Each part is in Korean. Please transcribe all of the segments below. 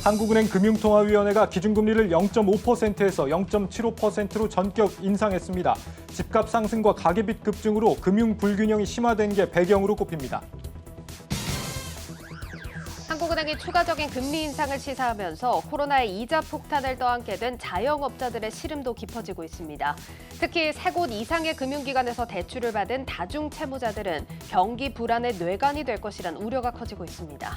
한국은행 금융통화위원회가 기준금리를 0.5%에서 0.75%로 전격 인상했습니다. 집값 상승과 가계빚 급증으로 금융 불균형이 심화된 게 배경으로 꼽힙니다. 한국은행이 추가적인 금리 인상을 시사하면서 코로나의 이자 폭탄을 떠안게 된 자영업자들의 시름도 깊어지고 있습니다. 특히 3곳 이상의 금융기관에서 대출을 받은 다중채무자들은 경기 불안의 뇌관이 될 것이란 우려가 커지고 있습니다.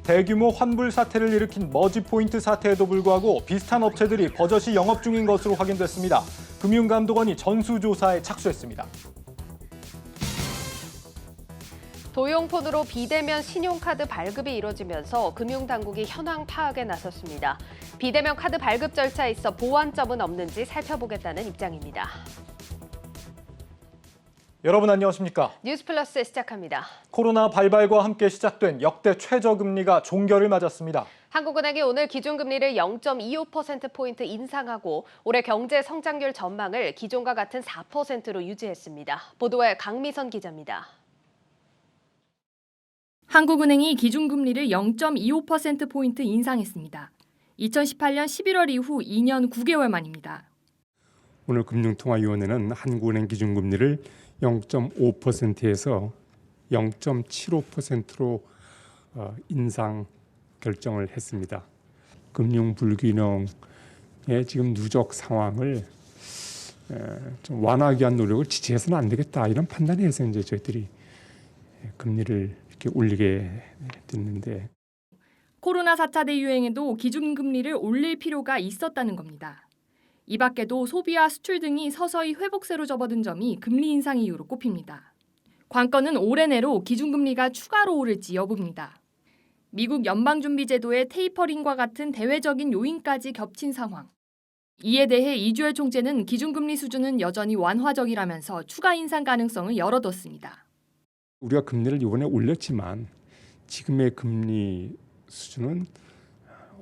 대규모 환불 사태를 일으킨 머지포인트 사태에도 불구하고 비슷한 업체들이 버젓이 영업 중인 것으로 확인됐습니다. 금융감독원이 전수조사에 착수했습니다. 도용폰으로 비대면 신용카드 발급이 이뤄지면서 금융당국이 현황 파악에 나섰습니다. 비대면 카드 발급 절차에 있어 보완점은 없는지 살펴보겠다는 입장입니다. 여러분 안녕하십니까? 뉴스플러스 시작합니다. 코로나 발발과 함께 시작된 역대 최저금리가 종결을 맞았습니다. 한국은행이 오늘 기준금리를 0.25%포인트 인상하고 올해 경제 성장률 전망을 기존과 같은 4%로 유지했습니다. 보도에 강미선 기자입니다. 한국은행이 기준금리를 0.25%포인트 인상했습니다. 2018년 11월 이후 2년 9개월 만입니다. 오늘 금융통화위원회는 한국은행 기준금리를 0.5%에서 0.75%로 인상 결정을 했습니다. 금융 불균형의 지금 누적 상황을 좀 완화하기 위한 노력을 지체해서는 안 되겠다 이런 판단에서 이제 저희들이 금리를 이렇게 올리게 됐는데 코로나 4차 대유행에도 기준금리를 올릴 필요가 있었다는 겁니다. 이 밖에도 소비와 수출 등이 서서히 회복세로 접어든 점이 금리 인상 이유로 꼽힙니다. 관건은 올해 내로 기준금리가 추가로 오를지 여부입니다. 미국 연방준비제도의 테이퍼링과 같은 대외적인 요인까지 겹친 상황. 이에 대해 이주열 총재는 기준금리 수준은 여전히 완화적이라면서 추가 인상 가능성을 열어뒀습니다. 우리가 금리를 이번에 올렸지만 지금의 금리 수준은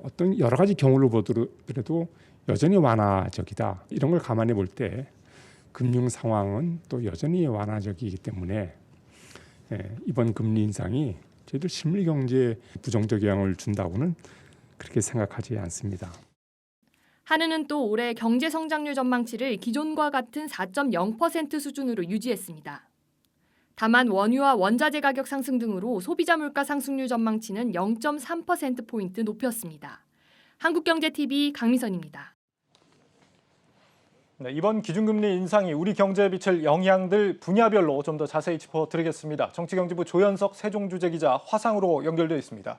어떤 여러 가지 경우를 보더라도 여전히 완화적이다. 이런 걸 감안해 볼 때 금융 상황은 또 여전히 완화적이기 때문에 이번 금리 인상이 저희들 실물 경제에 부정적 영향을 준다고는 그렇게 생각하지 않습니다. 한은은 또 올해 경제 성장률 전망치를 기존과 같은 4.0% 수준으로 유지했습니다. 다만 원유와 원자재 가격 상승 등으로 소비자 물가 상승률 전망치는 0.3%포인트 높였습니다. 한국경제TV 강미선입니다. 네, 이번 기준금리 인상이 우리 경제에 미칠 영향들 분야별로 좀 더 자세히 짚어드리겠습니다. 정치경제부 조현석 세종주재 기자 화상으로 연결되어 있습니다.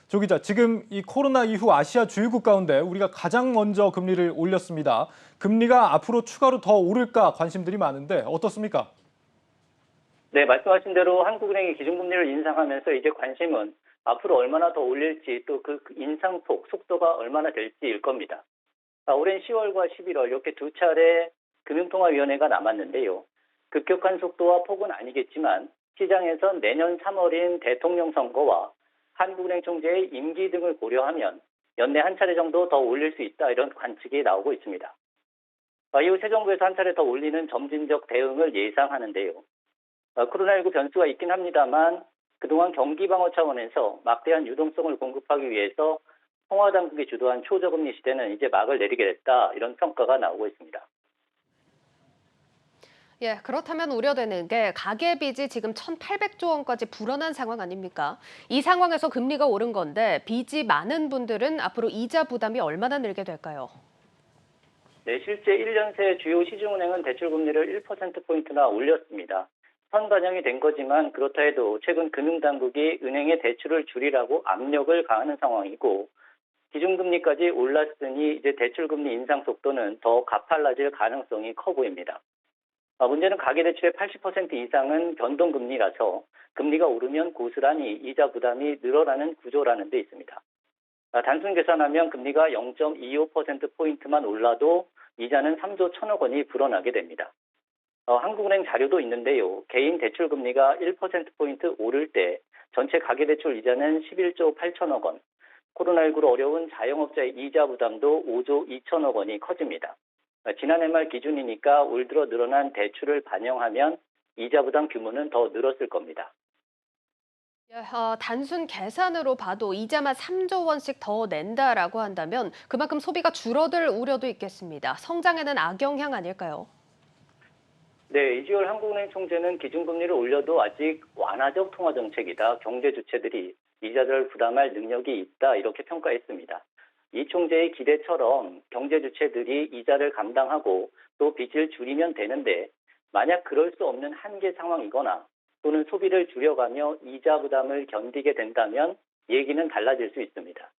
조 기자, 지금 이 코로나 이후 아시아 주요국 가운데 우리가 가장 먼저 금리를 올렸습니다. 금리가 앞으로 추가로 더 오를까 관심들이 많은데 어떻습니까? 네, 말씀하신 대로 한국은행이 기준금리를 인상하면서 이제 관심은 앞으로 얼마나 더 올릴지 또 그 인상폭, 속도가 얼마나 될지일 겁니다. 올해는 10월과 11월 이렇게 두 차례 금융통화위원회가 남았는데요. 급격한 속도와 폭은 아니겠지만 시장에선 내년 3월인 대통령 선거와 한국은행 총재의 임기 등을 고려하면 연내 한 차례 정도 더 올릴 수 있다 이런 관측이 나오고 있습니다. 이후 새 정부에서 한 차례 더 올리는 점진적 대응을 예상하는데요. 코로나19 변수가 있긴 합니다만 그동안 경기 방어 차원에서 막대한 유동성을 공급하기 위해서 통화당국이 주도한 초저금리 시대는 이제 막을 내리게 됐다 이런 평가가 나오고 있습니다. 예, 그렇다면 우려되는 게 가계빚이 지금 1,800조 원까지 불어난 상황 아닙니까? 이 상황에서 금리가 오른 건데 빚이 많은 분들은 앞으로 이자 부담이 얼마나 늘게 될까요? 네, 실제 1년 새 주요 시중은행은 대출금리를 1%포인트나 올렸습니다. 선반영이 된 거지만 그렇다 해도 최근 금융당국이 은행의 대출을 줄이라고 압력을 가하는 상황이고 기준금리까지 올랐으니 이제 대출금리 인상 속도는 더 가팔라질 가능성이 커 보입니다. 문제는 가계대출의 80% 이상은 변동금리라서 금리가 오르면 고스란히 이자 부담이 늘어나는 구조라는 데 있습니다. 단순 계산하면 금리가 0.25%포인트만 올라도 이자는 3조 1천억 원이 불어나게 됩니다. 한국은행 자료도 있는데요. 개인 대출금리가 1%포인트 오를 때 전체 가계대출 이자는 11조 8천억 원, 코로나19로 어려운 자영업자의 이자 부담도 5조 2천억 원이 커집니다. 지난해 말 기준이니까 올 들어 늘어난 대출을 반영하면 이자 부담 규모는 더 늘었을 겁니다. 단순 계산으로 봐도 이자만 3조 원씩 더 낸다라고 한다면 그만큼 소비가 줄어들 우려도 있겠습니다. 성장에는 악영향 아닐까요? 네, 이주열 한국은행 총재는 기준금리를 올려도 아직 완화적 통화 정책이다. 경제 주체들이 이자를 부담할 능력이 있다. 이렇게 평가했습니다. 이 총재의 기대처럼 경제 주체들이 이자를 감당하고 또 빚을 줄이면 되는데 만약 그럴 수 없는 한계 상황이거나 또는 소비를 줄여가며 이자 부담을 견디게 된다면 얘기는 달라질 수 있습니다.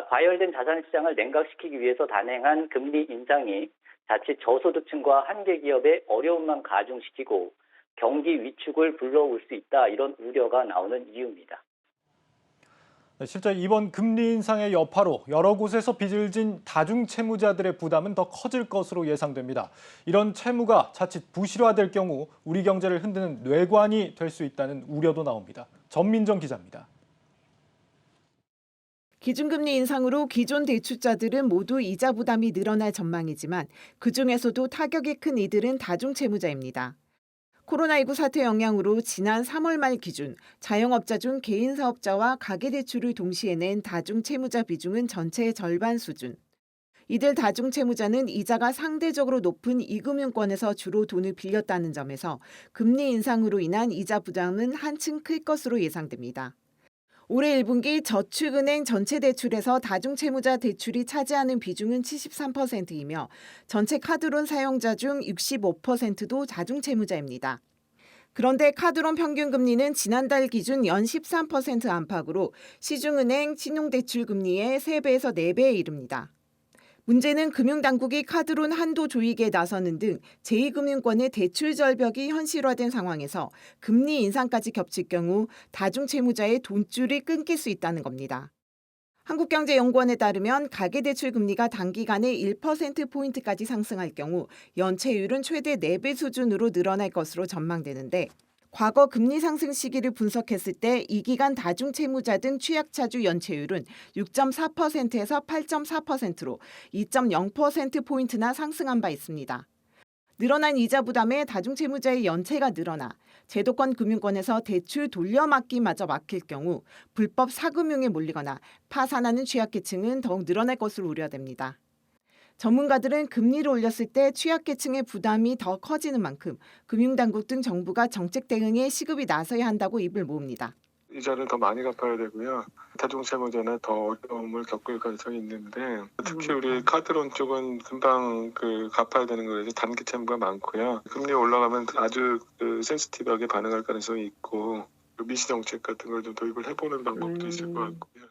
과열된 자산시장을 냉각시키기 위해서 단행한 금리 인상이 자칫 저소득층과 한계 기업의 어려움만 가중시키고 경기 위축을 불러올 수 있다. 이런 우려가 나오는 이유입니다. 실제 이번 금리 인상의 여파로 여러 곳에서 빚을 진 다중채무자들의 부담은 더 커질 것으로 예상됩니다. 이런 채무가 자칫 부실화될 경우 우리 경제를 흔드는 뇌관이 될 수 있다는 우려도 나옵니다. 전민정 기자입니다. 기준금리 인상으로 기존 대출자들은 모두 이자 부담이 늘어날 전망이지만 그중에서도 타격이 큰 이들은 다중채무자입니다. 코로나19 사태 영향으로 지난 3월 말 기준 자영업자 중 개인 사업자와 가계대출을 동시에 낸 다중채무자 비중은 전체의 절반 수준. 이들 다중채무자는 이자가 상대적으로 높은 이금융권에서 주로 돈을 빌렸다는 점에서 금리 인상으로 인한 이자 부담은 한층 클 것으로 예상됩니다. 올해 1분기 저축은행 전체 대출에서 다중채무자 대출이 차지하는 비중은 73%이며 전체 카드론 사용자 중 65%도 다중채무자입니다. 그런데 카드론 평균 금리는 지난달 기준 연 13% 안팎으로 시중은행 신용대출 금리의 3배에서 4배에 이릅니다. 문제는 금융당국이 카드론 한도 조익에 나서는 등 제2금융권의 대출 절벽이 현실화된 상황에서 금리 인상까지 겹칠 경우 다중채무자의 돈줄이 끊길 수 있다는 겁니다. 한국경제연구원에 따르면 가계대출 금리가 단기간에 1%포인트까지 상승할 경우 연체율은 최대 4배 수준으로 늘어날 것으로 전망되는데 과거 금리 상승 시기를 분석했을 때 이 기간 다중채무자 등 취약차주 연체율은 6.4%에서 8.4%로 2.0%포인트나 상승한 바 있습니다. 늘어난 이자 부담에 다중채무자의 연체가 늘어나 제도권 금융권에서 대출 돌려막기마저 막힐 경우 불법 사금융에 몰리거나 파산하는 취약계층은 더욱 늘어날 것으로 우려됩니다. 전문가들은 금리를 올렸을 때 취약계층의 부담이 더 커지는 만큼 금융당국 등 정부가 정책 대응에 시급이 나서야 한다고 입을 모읍니다. 이자를 더 많이 갚아야 되고요. 다중채무자는 더 어려움을 겪을 가능성이 있는데 특히 우리 카드론 쪽은 금방 갚아야 되는 거라서 단기 채무가 많고요. 금리 올라가면 아주 센시티브하게 반응할 가능성이 있고 미시 정책 같은 걸 좀 도입을 해보는 방법도 있을 것 같고요.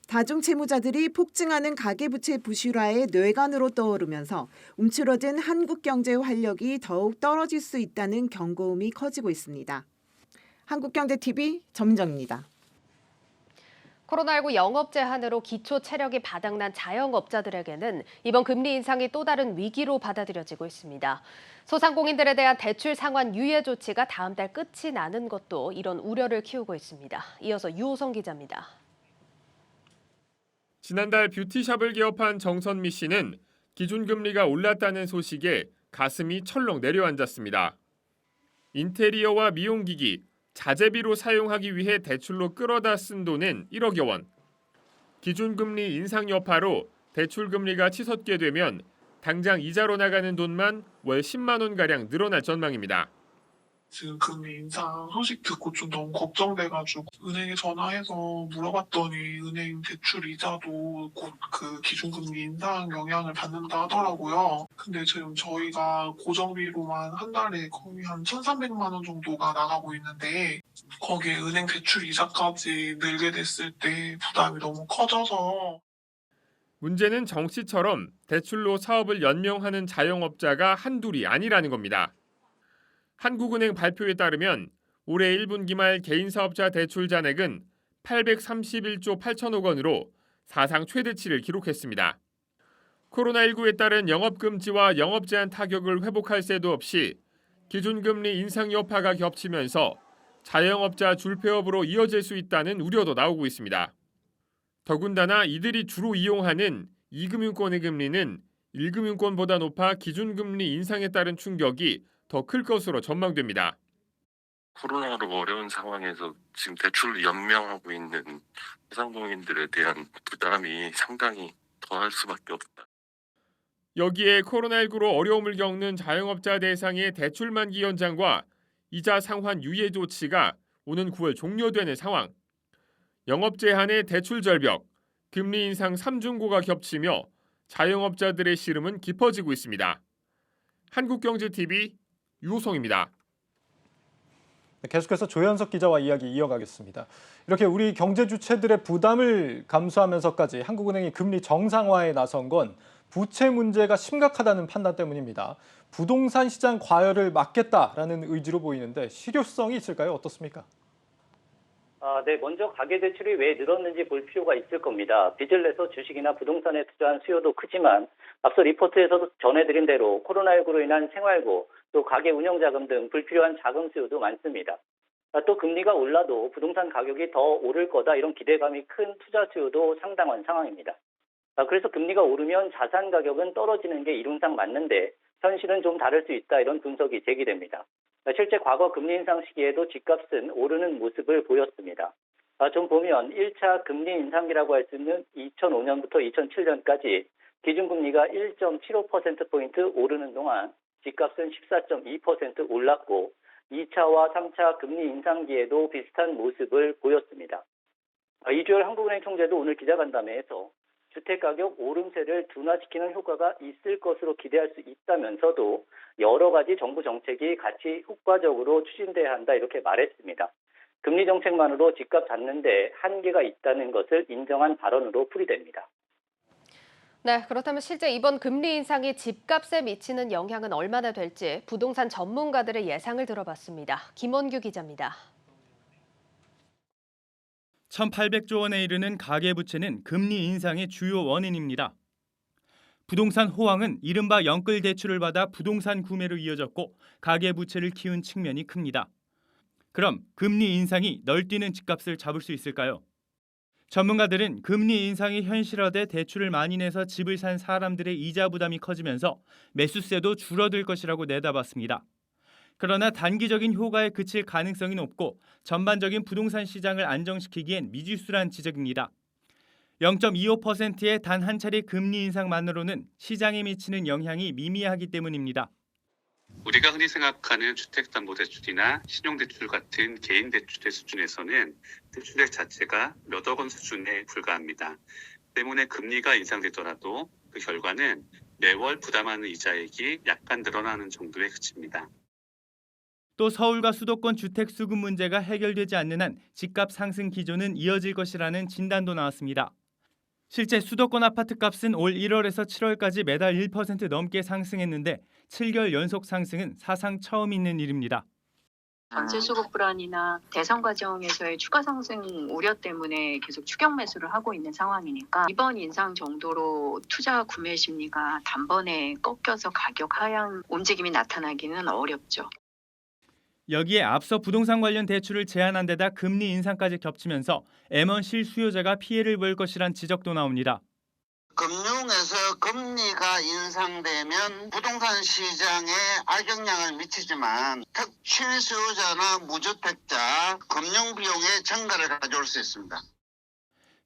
다중채무자들이 폭증하는 가계부채 부실화의 뇌관으로 떠오르면서 움츠러든 한국 경제 활력이 더욱 떨어질 수 있다는 경고음이 커지고 있습니다. 한국경제TV 전민정입니다. 코로나19 영업 제한으로 기초 체력이 바닥난 자영업자들에게는 이번 금리 인상이 또 다른 위기로 받아들여지고 있습니다. 소상공인들에 대한 대출 상환 유예 조치가 다음 달 끝이 나는 것도 이런 우려를 키우고 있습니다. 이어서 유호성 기자입니다. 지난달 뷰티샵을 개업한 정선미 씨는 기준금리가 올랐다는 소식에 가슴이 철렁 내려앉았습니다. 인테리어와 미용기기, 자재비로 사용하기 위해 대출로 끌어다 쓴 돈은 1억여 원. 기준금리 인상 여파로 대출금리가 치솟게 되면 당장 이자로 나가는 돈만 월 10만 원가량 늘어날 전망입니다. 지금 금리 인상 소식 듣고 좀 너무 걱정돼가지고 은행에 전화해서 물어봤더니 은행 대출 이자도 곧 그 기준금리 인상 영향을 받는다 하더라고요. 근데 지금 저희가 고정비로만 한 달에 거의 한 1,300만 원 정도가 나가고 있는데 거기에 은행 대출 이자까지 늘게 됐을 때 부담이 너무 커져서 문제는 정 씨처럼 대출로 사업을 연명하는 자영업자가 한둘이 아니라는 겁니다. 한국은행 발표에 따르면 올해 1분기 말 개인사업자 대출 잔액은 831조 8천억 원으로 사상 최대치를 기록했습니다. 코로나19에 따른 영업금지와 영업제한 타격을 회복할 새도 없이 기준금리 인상 여파가 겹치면서 자영업자 줄폐업으로 이어질 수 있다는 우려도 나오고 있습니다. 더군다나 이들이 주로 이용하는 2금융권의 금리는 1금융권보다 높아 기준금리 인상에 따른 충격이 더 클 것으로 전망됩니다. 코로나로 어려운 상황에서 지금 대출을 연명하고 있는 소상공인들에 대한 부담이 상당히 더할 수밖에 없다. 여기에 코로나19로 어려움을 겪는 자영업자 대상의 대출 만기 연장과 이자 상환 유예 조치가 오는 9월 종료되는 상황. 영업 제한의 대출 절벽, 금리 인상 3중고가 겹치며 자영업자들의 시름은 깊어지고 있습니다. 한국경제TV 유호성입니다. 계속해서 조현석 기자와 이야기 이어가겠습니다. 이렇게 우리 경제 주체들의 부담을 감수하면서까지 한국은행이 금리 정상화에 나선 건 부채 문제가 심각하다는 판단 때문입니다. 부동산 시장 과열을 막겠다라는 의지로 보이는데 실효성이 있을까요? 어떻습니까? 네, 먼저 가계대출이 왜 늘었는지 볼 필요가 있을 겁니다. 빚을 내서 주식이나 부동산에 투자한 수요도 크지만 앞서 리포트에서도 전해드린 대로 코로나19로 인한 생활고 또 가계 운영자금 등 불필요한 자금 수요도 많습니다. 또 금리가 올라도 부동산 가격이 더 오를 거다 이런 기대감이 큰 투자 수요도 상당한 상황입니다. 그래서 금리가 오르면 자산 가격은 떨어지는 게 이론상 맞는데 현실은 좀 다를 수 있다 이런 분석이 제기됩니다. 실제 과거 금리 인상 시기에도 집값은 오르는 모습을 보였습니다. 좀 보면 1차 금리 인상기라고 할 수 있는 2005년부터 2007년까지 기준금리가 1.75%포인트 오르는 동안 집값은 14.2% 올랐고 2차와 3차 금리 인상기에도 비슷한 모습을 보였습니다. 이주열 한국은행 총재도 오늘 기자간담회에서 주택가격 오름세를 둔화시키는 효과가 있을 것으로 기대할 수 있다면서도 여러 가지 정부 정책이 같이 효과적으로 추진돼야 한다 이렇게 말했습니다. 금리 정책만으로 집값 잡는 데 한계가 있다는 것을 인정한 발언으로 풀이됩니다. 네, 그렇다면 실제 이번 금리 인상이 집값에 미치는 영향은 얼마나 될지 부동산 전문가들의 예상을 들어봤습니다. 김원규 기자입니다. 1,800조 원에 이르는 가계부채는 금리 인상의 주요 원인입니다. 부동산 호황은 이른바 영끌 대출을 받아 부동산 구매로 이어졌고 가계부채를 키운 측면이 큽니다. 그럼 금리 인상이 널뛰는 집값을 잡을 수 있을까요? 전문가들은 금리 인상이 현실화돼 대출을 많이 내서 집을 산 사람들의 이자 부담이 커지면서 매수세도 줄어들 것이라고 내다봤습니다. 그러나 단기적인 효과에 그칠 가능성이 높고 전반적인 부동산 시장을 안정시키기엔 미지수란 지적입니다. 0.25%의 단 한 차례 금리 인상만으로는 시장에 미치는 영향이 미미하기 때문입니다. 우리가 흔히 생각하는 주택담보대출이나 신용대출 같은 개인 대출의 수준에서는 대출액 자체가 몇억 원 수준에 불과합니다. 때문에 금리가 인상되더라도 그 결과는 매월 부담하는 이자액이 약간 늘어나는 정도에 그칩니다. 또 서울과 수도권 주택 수급 문제가 해결되지 않는 한 집값 상승 기조는 이어질 것이라는 진단도 나왔습니다. 실제 수도권 아파트값은 올 1월에서 7월까지 매달 1% 넘게 상승했는데 7개월 연속 상승은 사상 처음 있는 일입니다. 전세 수급 불안이나 대선 과정에서의 추가 상승 우려 때문에 계속 추격 매수를 하고 있는 상황이니까 이번 인상 정도로 투자 구매 심리가 단번에 꺾여서 가격 하향 움직임이 나타나기는 어렵죠. 여기에 앞서 부동산 관련 대출을 제한한 데다 금리 인상까지 겹치면서 M1 실수요자가 피해를 볼 것이란 지적도 나옵니다. 금융에서 금리가 인상되면 부동산 시장에 악영향을 미치지만 실수요자나 무주택자 금융 비용의 증가를 가져올 수 있습니다.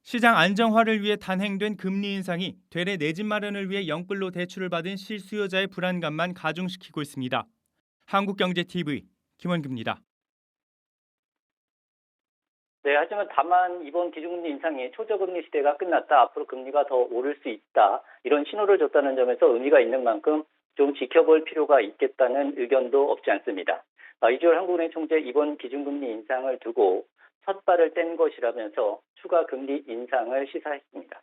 시장 안정화를 위해 단행된 금리 인상이 되레 내 집 마련을 위해 영끌로 대출을 받은 실수요자의 불안감만 가중시키고 있습니다. 한국경제TV 김원규입니다. 네, 하지만 다만 이번 기준금리 인상이 초저금리 시대가 끝났다. 앞으로 금리가 더 오를 수 있다. 이런 신호를 줬다는 점에서 의미가 있는 만큼 좀 지켜볼 필요가 있겠다는 의견도 없지 않습니다. 이주열 한국은행 총재 이번 기준금리 인상을 두고 첫 발을 뗀 것이라면서 추가 금리 인상을 시사했습니다.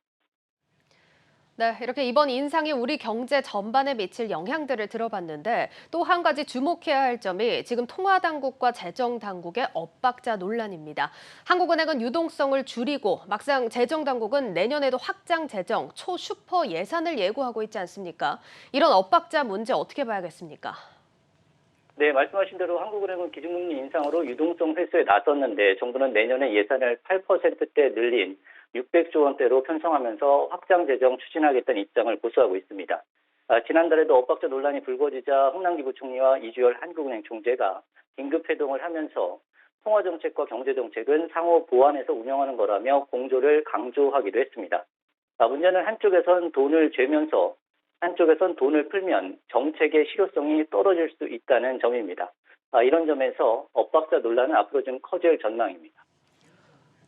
네, 이렇게 이번 인상이 우리 경제 전반에 미칠 영향들을 들어봤는데 또 한 가지 주목해야 할 점이 지금 통화당국과 재정당국의 엇박자 논란입니다. 한국은행은 유동성을 줄이고 막상 재정당국은 내년에도 확장 재정, 초슈퍼 예산을 예고하고 있지 않습니까? 이런 엇박자 문제 어떻게 봐야겠습니까? 네, 말씀하신 대로 한국은행은 기준금리 인상으로 유동성 회수에 나섰는데 정부는 내년에 예산을 8%대 늘린 600조 원대로 편성하면서 확장 재정 추진하겠다는 입장을 고수하고 있습니다. 지난달에도 엇박자 논란이 불거지자 홍남기 부총리와 이주열 한국은행 총재가 긴급회동을 하면서 통화정책과 경제정책은 상호 보완해서 운영하는 거라며 공조를 강조하기도 했습니다. 문제는 한쪽에선 돈을 죄면서 한쪽에선 돈을 풀면 정책의 실효성이 떨어질 수 있다는 점입니다. 이런 점에서 엇박자 논란은 앞으로 좀 커질 전망입니다.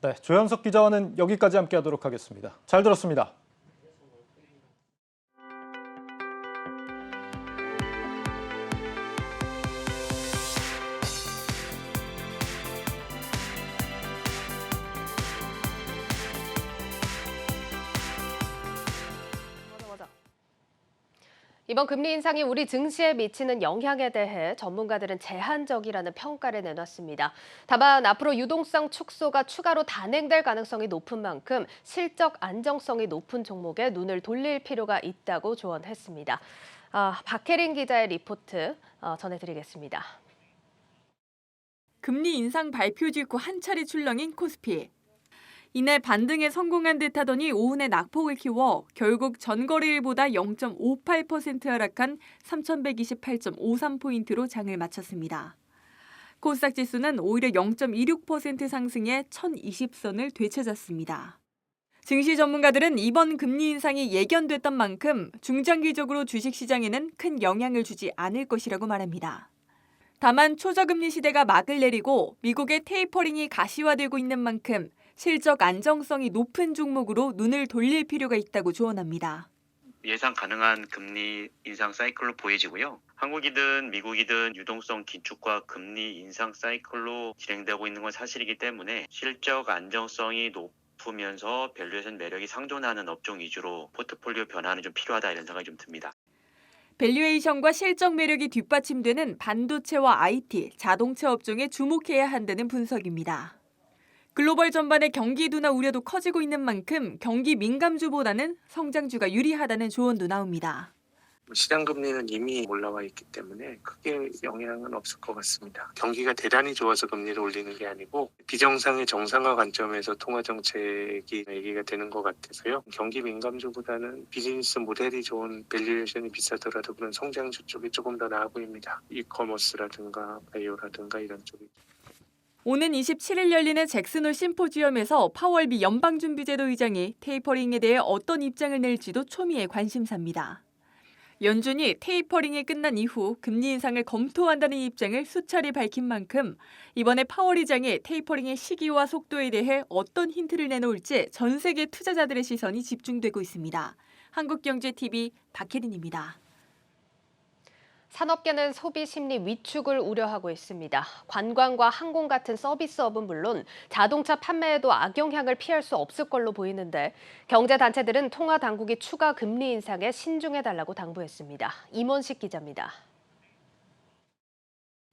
네, 조현석 기자와는 여기까지 함께하도록 하겠습니다. 잘 들었습니다. 이번 금리 인상이 우리 증시에 미치는 영향에 대해 전문가들은 제한적이라는 평가를 내놨습니다. 다만 앞으로 유동성 축소가 추가로 단행될 가능성이 높은 만큼 실적 안정성이 높은 종목에 눈을 돌릴 필요가 있다고 조언했습니다. 박혜린 기자의 리포트 전해드리겠습니다. 금리 인상 발표 직후 한 차례 출렁인 코스피. 이내 반등에 성공한 듯하더니 오후내 낙폭을 키워 결국 전거래일보다 0.58% 하락한 3,128.53포인트로 장을 마쳤습니다. 코스닥 지수는 오히려 0.26% 상승해 1,020선을 되찾았습니다. 증시 전문가들은 이번 금리 인상이 예견됐던 만큼 중장기적으로 주식시장에는 큰 영향을 주지 않을 것이라고 말합니다. 다만 초저금리 시대가 막을 내리고 미국의 테이퍼링이 가시화되고 있는 만큼 실적 안정성이 높은 종목으로 눈을 돌릴 필요가 있다고 조언합니다. 예상 가능한 금리 인상 사이클로 보여지고요. 한국이든 미국이든 유동성 긴축과 금리 인상 사이클로 진행되고 있는 건 사실이기 때문에 실적 안정성이 높으면서 밸류에이션 매력이 상존하는 업종 위주로 포트폴리오 변화는 좀 필요하다 이런 생각이 좀 듭니다. 밸류에이션과 실적 매력이 뒷받침되는 반도체와 IT, 자동차 업종에 주목해야 한다는 분석입니다. 글로벌 전반의 경기 둔화 우려도 커지고 있는 만큼 경기 민감주보다는 성장주가 유리하다는 조언도 나옵니다. 시장 금리는 이미 올라와 있기 때문에 크게 영향은 없을 것 같습니다. 경기가 대단히 좋아서 금리를 올리는 게 아니고 비정상의 정상화 관점에서 통화 정책이 얘기가 되는 것 같아서요. 경기 민감주보다는 비즈니스 모델이 좋은 밸류에이션이 비싸더라도 그런 성장주 쪽이 조금 더 나아 보입니다. 이커머스라든가 바이오라든가 이런 쪽이. 오는 27일 열리는 잭슨홀 심포지엄에서 파월비 연방준비제도 의장이 테이퍼링에 대해 어떤 입장을 낼지도 초미의 관심사입니다. 연준이 테이퍼링이 끝난 이후 금리 인상을 검토한다는 입장을 수차례 밝힌 만큼 이번에 파월 의장이 테이퍼링의 시기와 속도에 대해 어떤 힌트를 내놓을지 전 세계 투자자들의 시선이 집중되고 있습니다. 한국경제TV 박혜린입니다. 산업계는 소비 심리 위축을 우려하고 있습니다. 관광과 항공 같은 서비스업은 물론 자동차 판매에도 악영향을 피할 수 없을 걸로 보이는데 경제단체들은 통화당국이 추가 금리 인상에 신중해달라고 당부했습니다. 임원식 기자입니다.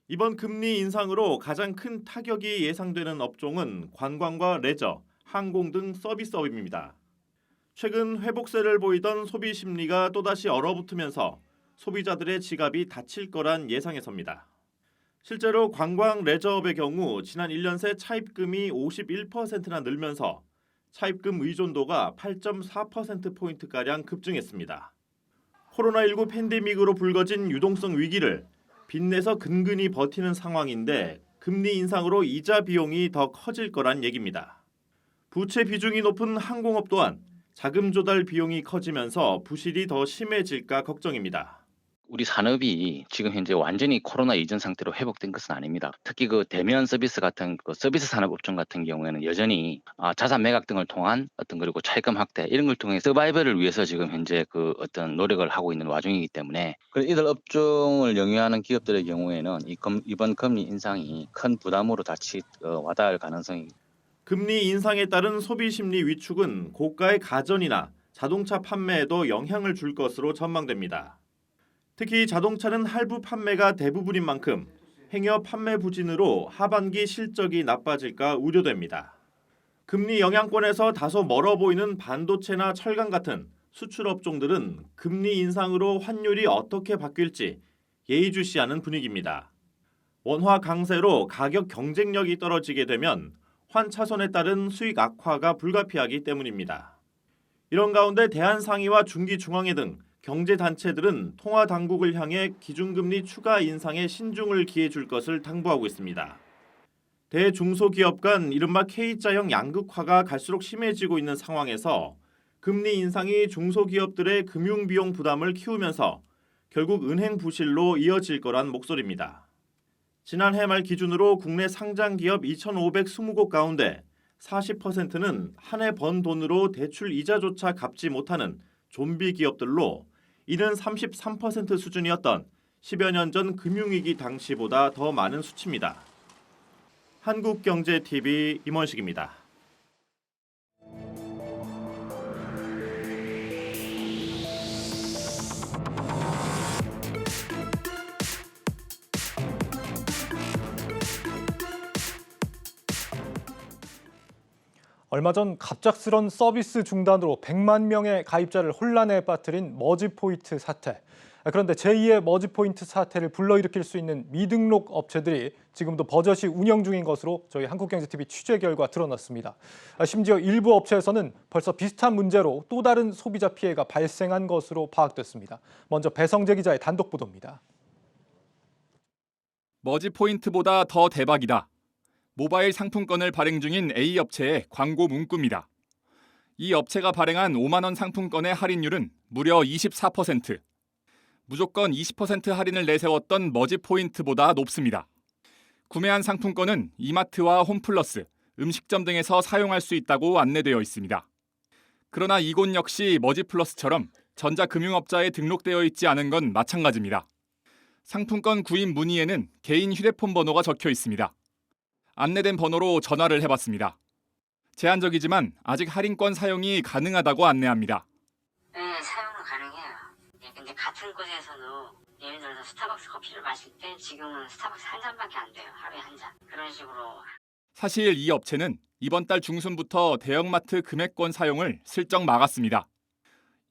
이번 금리 인상으로 가장 큰 타격이 예상되는 업종은 관광과 레저, 항공 등 서비스업입니다. 최근 회복세를 보이던 소비 심리가 또다시 얼어붙으면서 소비자들의 지갑이 다칠 거란 예상에서입니다. 실제로 관광 레저업의 경우 지난 1년 새 차입금이 51%나 늘면서 차입금 의존도가 8.4%포인트가량 급증했습니다. 코로나19 팬데믹으로 불거진 유동성 위기를 빚내서 근근히 버티는 상황인데 금리 인상으로 이자 비용이 더 커질 거란 얘기입니다. 부채 비중이 높은 항공업 또한 자금 조달 비용이 커지면서 부실이 더 심해질까 걱정입니다. 우리 산업이 지금 현재 완전히 코로나 이전 상태로 회복된 것은 아닙니다. 특히 그 대면 서비스 같은 서비스 산업 업종 같은 경우에는 여전히 자산 매각 등을 통한 그리고 차입금 확대 이런 걸 통해 서바이벌을 위해서 지금 현재 어떤 노력을 하고 있는 와중이기 때문에 이들 업종을 영위하는 기업들의 경우에는 이번 금리 인상이 큰 부담으로 와닿을 가능성이. 금리 인상에 따른 소비 심리 위축은 고가의 가전이나 자동차 판매에도 영향을 줄 것으로 전망됩니다. 특히 자동차는 할부 판매가 대부분인 만큼 행여 판매 부진으로 하반기 실적이 나빠질까 우려됩니다. 금리 영향권에서 다소 멀어 보이는 반도체나 철강 같은 수출 업종들은 금리 인상으로 환율이 어떻게 바뀔지 예의주시하는 분위기입니다. 원화 강세로 가격 경쟁력이 떨어지게 되면 환차손에 따른 수익 악화가 불가피하기 때문입니다. 이런 가운데 대한상의와 중기중앙회 등 경제단체들은 통화당국을 향해 기준금리 추가 인상에 신중을 기해 줄 것을 당부하고 있습니다. 대중소기업 간 이른바 K자형 양극화가 갈수록 심해지고 있는 상황에서 금리 인상이 중소기업들의 금융비용 부담을 키우면서 결국 은행 부실로 이어질 거란 목소리입니다. 지난해 말 기준으로 국내 상장기업 2,520곳 가운데 40%는 한 해 번 돈으로 대출 이자조차 갚지 못하는 좀비 기업들로 이는 33% 수준이었던 10여 년 전 금융위기 당시보다 더 많은 수치입니다. 한국경제TV 임원식입니다. 얼마 전 갑작스런 서비스 중단으로 100만 명의 가입자를 혼란에 빠뜨린 머지포인트 사태. 그런데 제2의 머지포인트 사태를 불러일으킬 수 있는 미등록 업체들이 지금도 버젓이 운영 중인 것으로 저희 한국경제TV 취재 결과 드러났습니다. 심지어 일부 업체에서는 벌써 비슷한 문제로 또 다른 소비자 피해가 발생한 것으로 파악됐습니다. 먼저 배성재 기자의 단독 보도입니다. 머지포인트보다 더 대박이다. 모바일 상품권을 발행 중인 A 업체의 광고 문구입니다. 이 업체가 발행한 5만 원 상품권의 할인율은 무려 24%. 무조건 20% 할인을 내세웠던 머지포인트보다 높습니다. 구매한 상품권은 이마트와 홈플러스, 음식점 등에서 사용할 수 있다고 안내되어 있습니다. 그러나 이곳 역시 머지플러스처럼 전자금융업자에 등록되어 있지 않은 건 마찬가지입니다. 상품권 구입 문의에는 개인 휴대폰 번호가 적혀 있습니다. 안내된 번호로 전화를 해봤습니다. 제한적이지만 아직 할인권 사용이 가능하다고 안내합니다. 네, 사용은 가능해요. 네, 근데 같은 곳에서도 예를 들어서 스타벅스 커피를 마실 때 지금은 스타벅스 한 잔밖에 안 돼요. 하루에 한 잔. 그런 식으로. 사실 이 업체는 이번 달 중순부터 대형마트 금액권 사용을 슬쩍 막았습니다.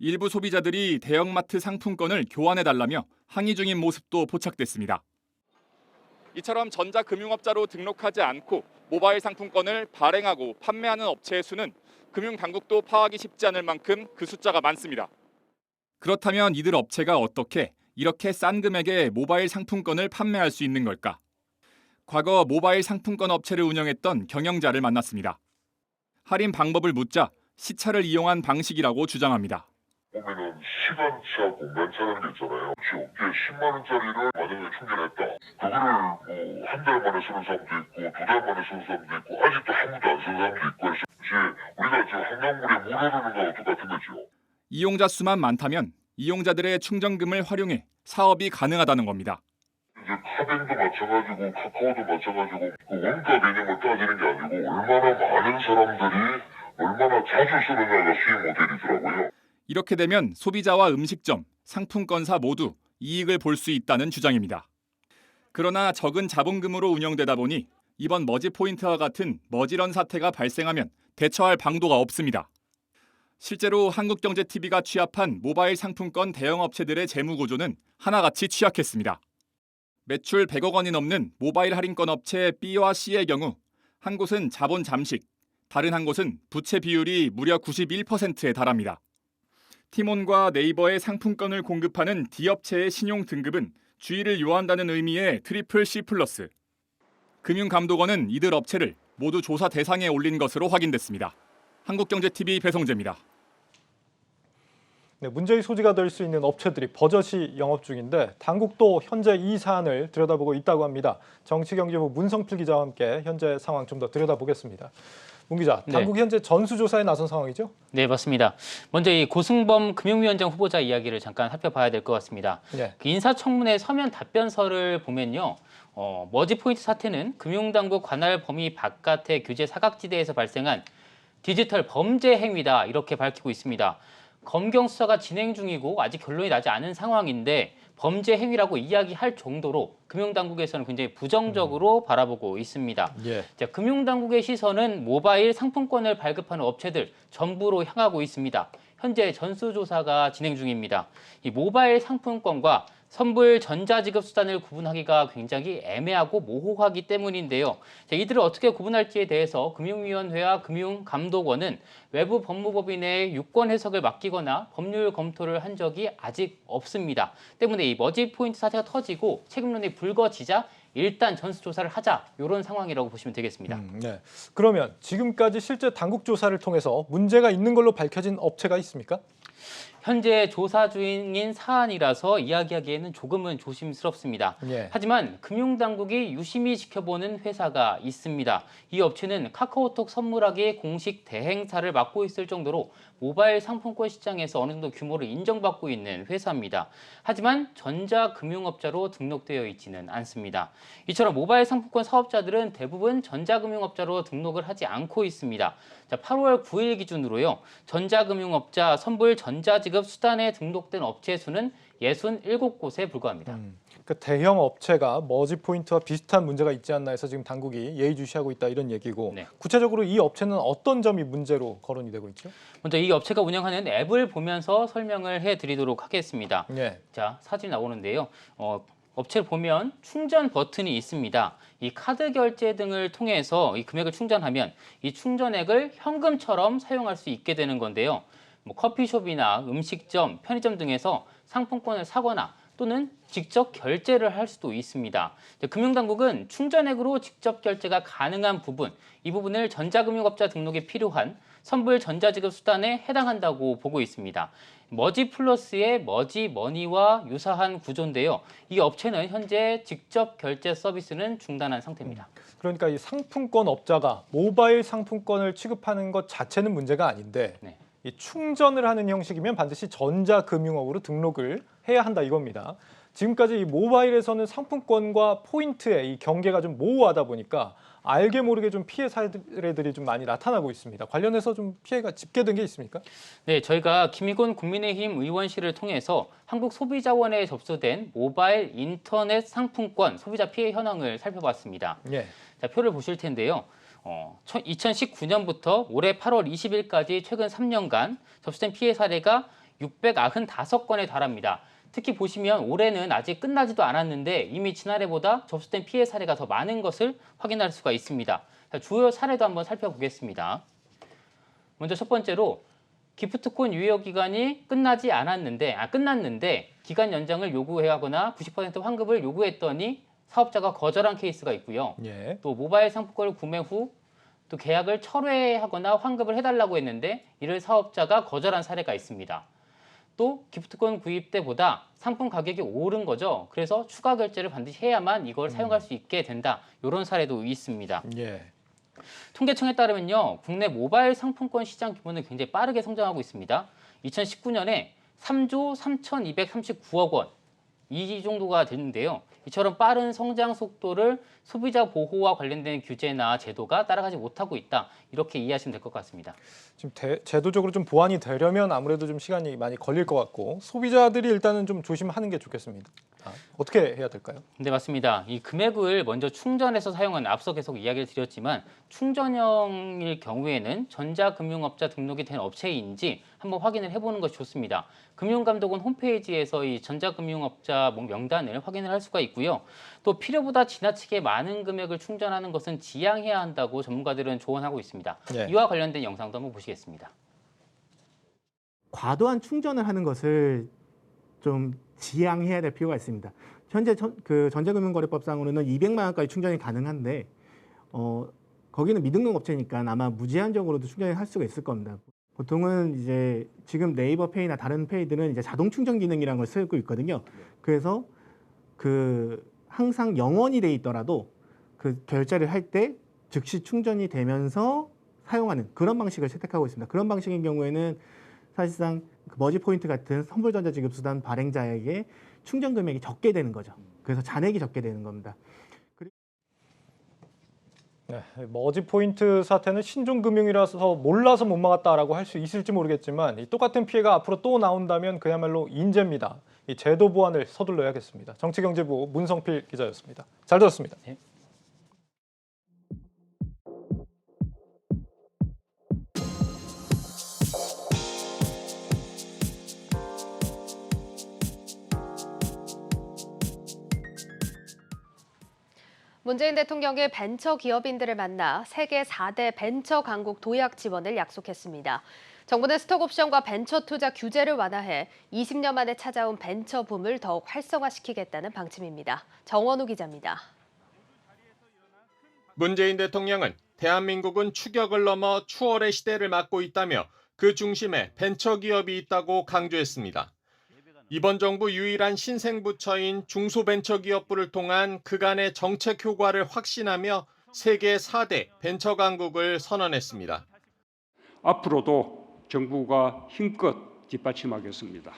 일부 소비자들이 대형마트 상품권을 교환해달라며 항의 중인 모습도 포착됐습니다. 이처럼 전자금융업자로 등록하지 않고 모바일 상품권을 발행하고 판매하는 업체의 수는 금융당국도 파악이 쉽지 않을 만큼 그 숫자가 많습니다. 그렇다면 이들 업체가 어떻게 이렇게 싼 금액에 모바일 상품권을 판매할 수 있는 걸까? 과거 모바일 상품권 업체를 운영했던 경영자를 만났습니다. 할인 방법을 묻자 시차를 이용한 방식이라고 주장합니다. 보면은 시간차 공간차라는 게 있잖아요. 어깨에 10만 원짜리를 만약에 충전했다. 그거를 뭐 한 달 만에 쓰는 사람도 있고 2달 만에 쓰는 사람도 있고 아직도 한 번도 안 쓰는 사람도 있고 해서 이제 우리가 저 한강물에 물 흐르는 거하고 똑같은 거죠. 이용자 수만 많다면 이용자들의 충전금을 활용해 사업이 가능하다는 겁니다. 이제 카뱅도 마찬가지고 카카오도 마찬가지고 그 원가 개념을 따지는 게 아니고 얼마나 많은 사람들이 얼마나 자주 쓰느냐가 수익 모델이더라고요. 이렇게 되면 소비자와 음식점, 상품권사 모두 이익을 볼 수 있다는 주장입니다. 그러나 적은 자본금으로 운영되다 보니 이번 머지포인트와 같은 머지런 사태가 발생하면 대처할 방도가 없습니다. 실제로 한국경제TV가 취합한 모바일 상품권 대형업체들의 재무구조는 하나같이 취약했습니다. 매출 100억 원이 넘는 모바일 할인권 업체 B와 C의 경우 한 곳은 자본 잠식, 다른 한 곳은 부채 비율이 무려 91%에 달합니다. 티몬과 네이버의 상품권을 공급하는 D업체의 신용 등급은 주의를 요한다는 의미의 트리플 C+. 금융감독원은 이들 업체를 모두 조사 대상에 올린 것으로 확인됐습니다. 한국경제TV 배성재입니다. 네, 문제의 소지가 될 수 있는 업체들이 버젓이 영업 중인데 당국도 현재 이 사안을 들여다보고 있다고 합니다. 정치경제부 문성필 기자와 함께 현재 상황 좀 더 들여다보겠습니다. 문 기자, 당국이 현재 전수조사에 나선 상황이죠? 네, 맞습니다. 먼저 이 고승범 금융위원장 후보자 이야기를 잠깐 살펴봐야 될 것 같습니다. 네. 그 인사청문회 서면 답변서를 보면요. 머지포인트 사태는 금융당국 관할 범위 바깥의 규제 사각지대에서 발생한 디지털 범죄 행위다 이렇게 밝히고 있습니다. 검경 수사가 진행 중이고 아직 결론이 나지 않은 상황인데 범죄 행위라고 이야기할 정도로 금융당국에서는 굉장히 부정적으로 바라보고 있습니다. 예. 자, 금융당국의 시선은 모바일 상품권을 발급하는 업체들 전부로 향하고 있습니다. 현재 전수조사가 진행 중입니다. 이 모바일 상품권과 선불 전자지급 수단을 구분하기가 굉장히 애매하고 모호하기 때문인데요. 자, 이들을 어떻게 구분할지에 대해서 금융위원회와 금융감독원은 외부 법무법인의 유권 해석을 맡기거나 법률 검토를 한 적이 아직 없습니다. 때문에 이 머지 포인트 사태가 터지고 책임론이 불거지자 일단 전수조사를 하자, 이런 상황이라고 보시면 되겠습니다. 네. 그러면 지금까지 실제 당국 조사를 통해서 문제가 있는 걸로 밝혀진 업체가 있습니까? 현재 조사 중인 사안이라서 이야기하기에는 조금은 조심스럽습니다. 예. 하지만 금융당국이 유심히 지켜보는 회사가 있습니다. 이 업체는 카카오톡 선물하기 공식 대행사를 맡고 있을 정도로 모바일 상품권 시장에서 어느 정도 규모를 인정받고 있는 회사입니다. 하지만 전자금융업자로 등록되어 있지는 않습니다. 이처럼 모바일 상품권 사업자들은 대부분 전자금융업자로 등록을 하지 않고 있습니다. 자, 8월 9일 기준으로요. 전자금융업자 선불 전자지급 수단에 등록된 업체 수는 67곳에 불과합니다. 그 대형 업체가 머지 포인트와 비슷한 문제가 있지 않나 해서 지금 당국이 예의주시하고 있다 이런 얘기고 네. 구체적으로 이 업체는 어떤 점이 문제로 거론이 되고 있죠? 먼저 이 업체가 운영하는 앱을 보면서 설명을 해드리도록 하겠습니다. 예. 자, 사진 나오는데요. 업체를 보면 충전 버튼이 있습니다. 이 카드 결제 등을 통해서 이 금액을 충전하면 이 충전액을 현금처럼 사용할 수 있게 되는 건데요. 뭐 커피숍이나 음식점, 편의점 등에서 상품권을 사거나 또는 직접 결제를 할 수도 있습니다. 금융당국은 충전액으로 직접 결제가 가능한 부분, 이 부분을 전자금융업자 등록에 필요한 선불 전자지급 수단에 해당한다고 보고 있습니다. 머지 플러스의 머지 머니와 유사한 구조인데요. 이 업체는 현재 직접 결제 서비스는 중단한 상태입니다. 그러니까 이 상품권 업자가 모바일 상품권을 취급하는 것 자체는 문제가 아닌데 네. 이 충전을 하는 형식이면 반드시 전자금융업으로 등록을 해야 한다 이겁니다. 지금까지 이 모바일에서는 상품권과 포인트의 이 경계가 좀 모호하다 보니까 알게 모르게 좀 피해 사례들이 좀 많이 나타나고 있습니다. 관련해서 좀 피해가 집계된 게 있습니까? 네, 저희가 김희곤 국민의힘 의원실을 통해서 한국소비자원에 접수된 모바일 인터넷 상품권 소비자 피해 현황을 살펴봤습니다. 예. 자, 표를 보실 텐데요. 2019년부터 올해 8월 20일까지 최근 3년간 접수된 피해 사례가 695건에 달합니다. 특히 보시면 올해는 아직 끝나지도 않았는데 이미 지난해보다 접수된 피해 사례가 더 많은 것을 확인할 수가 있습니다. 자, 주요 사례도 한번 살펴보겠습니다. 먼저 첫 번째로 기프트콘 유효 기간이 끝났는데 기간 연장을 요구하거나 90% 환급을 요구했더니 사업자가 거절한 케이스가 있고요. 예. 또 모바일 상품권을 구매 후 또 계약을 철회하거나 환급을 해달라고 했는데 이를 사업자가 거절한 사례가 있습니다. 또 기프트콘 구입 때보다 상품 가격이 오른 거죠. 그래서 추가 결제를 반드시 해야만 이걸 사용할 수 있게 된다. 이런 사례도 있습니다. 예. 통계청에 따르면요. 국내 모바일 상품권 시장 규모는 굉장히 빠르게 성장하고 있습니다. 2019년에 3조 3,239억 원. 이 정도가 되는데요. 이처럼 빠른 성장 속도를 소비자 보호와 관련된 규제나 제도가 따라가지 못하고 있다. 이렇게 이해하시면 될 것 같습니다. 지금 제도적으로 좀 보완이 되려면 아무래도 좀 시간이 많이 걸릴 것 같고 소비자들이 일단은 좀 조심하는 게 좋겠습니다. 어떻게 해야 될까요? 네, 맞습니다. 이 금액을 먼저 충전해서 사용은 앞서 계속 이야기를 드렸지만 충전형일 경우에는 전자금융업자 등록이 된 업체인지 한번 확인을 해보는 것이 좋습니다. 금융감독원 홈페이지에서 이 전자금융업자 명단을 확인을 할 수가 있고요. 또 필요보다 지나치게 많은 금액을 충전하는 것은 지양해야 한다고 전문가들은 조언하고 있습니다. 예. 이와 관련된 영상도 한번 보시겠습니다. 과도한 충전을 하는 것을 좀 지양해야 될 필요가 있습니다. 현재 전자금융거래법상으로는 200만 원까지 충전이 가능한데 거기는 미등록 업체니까 아마 무제한적으로도 충전을 할 수가 있을 겁니다. 보통은 이제 지금 네이버 페이나 다른 페이들은 이제 자동 충전 기능이라는 걸 쓰고 있거든요. 그래서 항상 영원이 돼 있더라도 그 결제를 할 때 즉시 충전이 되면서 사용하는 그런 방식을 채택하고 있습니다. 그런 방식인 경우에는 사실상 머지 포인트 같은 선불 전자지급 수단 발행자에게 충전 금액이 적게 되는 거죠. 그래서 잔액이 적게 되는 겁니다. 네, 머지 포인트 사태는 신종금융이라서 몰라서 못 막았다라고 할 수 있을지 모르겠지만 이 똑같은 피해가 앞으로 또 나온다면 그야말로 인재입니다. 이 제도 보완을 서둘러야겠습니다. 정치경제부 문성필 기자였습니다. 잘 들었습니다. 네. 문재인 대통령이 벤처 기업인들을 만나 세계 4대 벤처 강국 도약 지원을 약속했습니다. 정부는 스톡옵션과 벤처 투자 규제를 완화해 20년 만에 찾아온 벤처 붐을 더욱 활성화시키겠다는 방침입니다. 정원우 기자입니다. 문재인 대통령은 대한민국은 추격을 넘어 추월의 시대를 맞고 있다며 그 중심에 벤처기업이 있다고 강조했습니다. 이번 정부 유일한 신생부처인 중소벤처기업부를 통한 그간의 정책 효과를 확신하며 세계 4대 벤처 강국을 선언했습니다. 앞으로도 정부가 힘껏 뒷받침하겠습니다.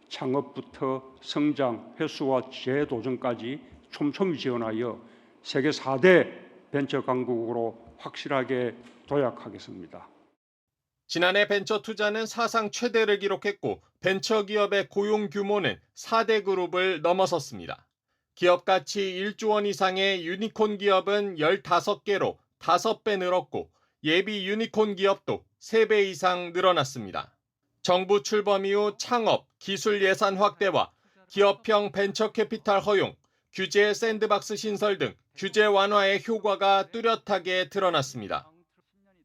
창업부터 성장, 회수와 재도전까지 촘촘히 지원하여 세계 4대 벤처 강국으로 확실하게 도약하겠습니다. 지난해 벤처 투자는 사상 최대를 기록했고 벤처기업의 고용 규모는 4대 그룹을 넘어섰습니다. 기업 가치 1조 원 이상의 유니콘 기업은 15개로 5배 늘었고 예비 유니콘 기업도 3배 이상 늘어났습니다. 정부 출범 이후 창업, 기술 예산 확대와 기업형 벤처 캐피탈 허용, 규제 샌드박스 신설 등 규제 완화의 효과가 뚜렷하게 드러났습니다.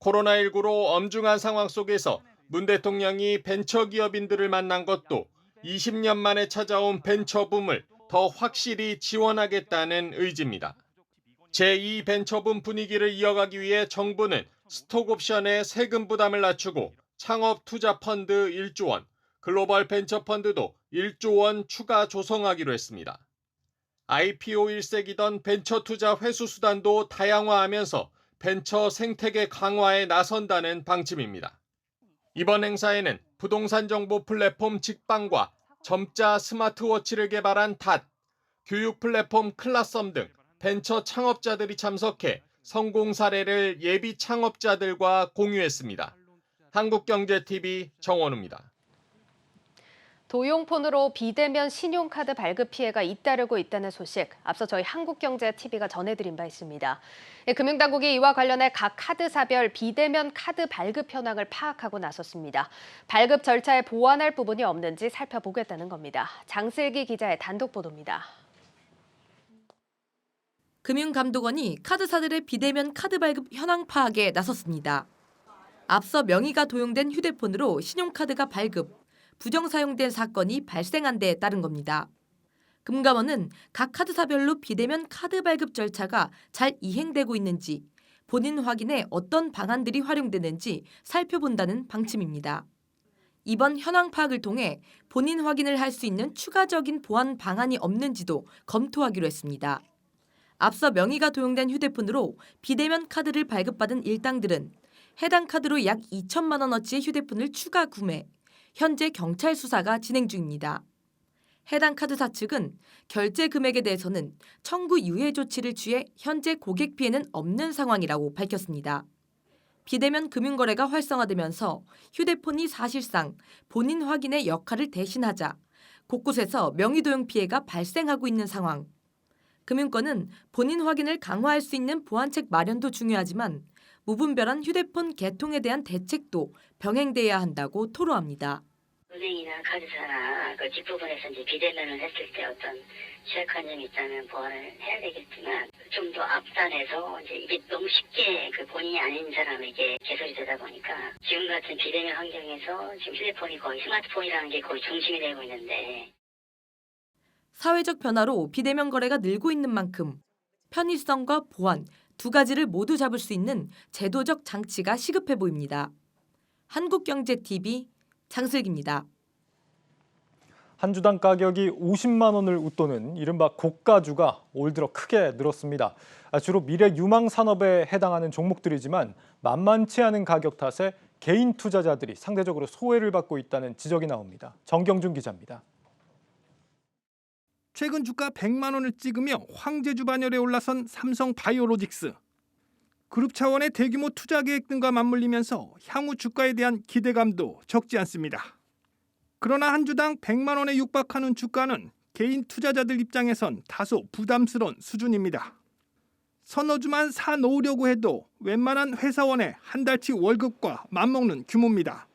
코로나19로 엄중한 상황 속에서 문 대통령이 벤처기업인들을 만난 것도 20년 만에 찾아온 벤처붐을 더 확실히 지원하겠다는 의지입니다. 제2 벤처붐 분위기를 이어가기 위해 정부는 스톡옵션의 세금 부담을 낮추고 창업 투자 펀드 1조 원, 글로벌 벤처 펀드도 1조 원 추가 조성하기로 했습니다. IPO 일색이던 벤처 투자 회수 수단도 다양화하면서 벤처 생태계 강화에 나선다는 방침입니다. 이번 행사에는 부동산 정보 플랫폼 직방과 점자 스마트워치를 개발한 닷, 교육 플랫폼 클라썸 등 벤처 창업자들이 참석해 성공 사례를 예비 창업자들과 공유했습니다. 한국경제TV 정원우입니다. 도용폰으로 비대면 신용카드 발급 피해가 잇따르고 있다는 소식, 앞서 저희 한국경제TV가 전해드린 바 있습니다. 금융당국이 이와 관련해 각 카드사별 비대면 카드 발급 현황을 파악하고 나섰습니다. 발급 절차에 보완할 부분이 없는지 살펴보겠다는 겁니다. 장슬기 기자의 단독 보도입니다. 금융감독원이 카드사들의 비대면 카드 발급 현황 파악에 나섰습니다. 앞서 명의가 도용된 휴대폰으로 신용카드가 발급, 부정 사용된 사건이 발생한 데에 따른 겁니다. 금감원은 각 카드사별로 비대면 카드 발급 절차가 잘 이행되고 있는지, 본인 확인에 어떤 방안들이 활용되는지 살펴본다는 방침입니다. 이번 현황 파악을 통해 본인 확인을 할 수 있는 추가적인 보완 방안이 없는지도 검토하기로 했습니다. 앞서 명의가 도용된 휴대폰으로 비대면 카드를 발급받은 일당들은 해당 카드로 약 2천만 원어치의 휴대폰을 추가 구매, 현재 경찰 수사가 진행 중입니다. 해당 카드사 측은 결제 금액에 대해서는 청구 유예 조치를 취해 현재 고객 피해는 없는 상황이라고 밝혔습니다. 비대면 금융거래가 활성화되면서 휴대폰이 사실상 본인 확인의 역할을 대신하자 곳곳에서 명의도용 피해가 발생하고 있는 상황. 금융권은 본인 확인을 강화할 수 있는 보완책 마련도 중요하지만 무분별한 휴대폰 개통에 대한 대책도 병행돼야 한다고 토로합니다. 은행이나 카드사나 그 뒷부분에서 이제 비대면을 했을 때 어떤 취약한 점이 있다면 보완을 해야 되겠지만 좀 더 앞단에서 이제 이게 너무 쉽게 그 본인이 아닌 사람에게 개설이 되다 보니까 지금 같은 비대면 환경에서 지금 휴대폰이 거의 스마트폰이라는 게 거의 중심이 되고 있는데 사회적 변화로 비대면 거래가 늘고 있는 만큼 편의성과 보안 두 가지를 모두 잡을 수 있는 제도적 장치가 시급해 보입니다. 한국경제TV 장슬기입니다. 한 주당 가격이 50만 원을 웃도는 이른바 고가주가 올 들어 크게 늘었습니다. 주로 미래 유망 산업에 해당하는 종목들이지만 만만치 않은 가격 탓에 개인 투자자들이 상대적으로 소외를 받고 있다는 지적이 나옵니다. 정경준 기자입니다. 최근 주가 100만 원을 찍으며 황제주 반열에 올라선 삼성바이오로직스. 그룹 차원의 대규모 투자 계획 등과 맞물리면서 향후 주가에 대한 기대감도 적지 않습니다. 그러나 한 주당 100만 원에 육박하는 주가는 개인 투자자들 입장에선 다소 부담스러운 수준입니다. 서너 주만 사놓으려고 해도 웬만한 회사원의 한 달치 월급과 맞먹는 규모입니다.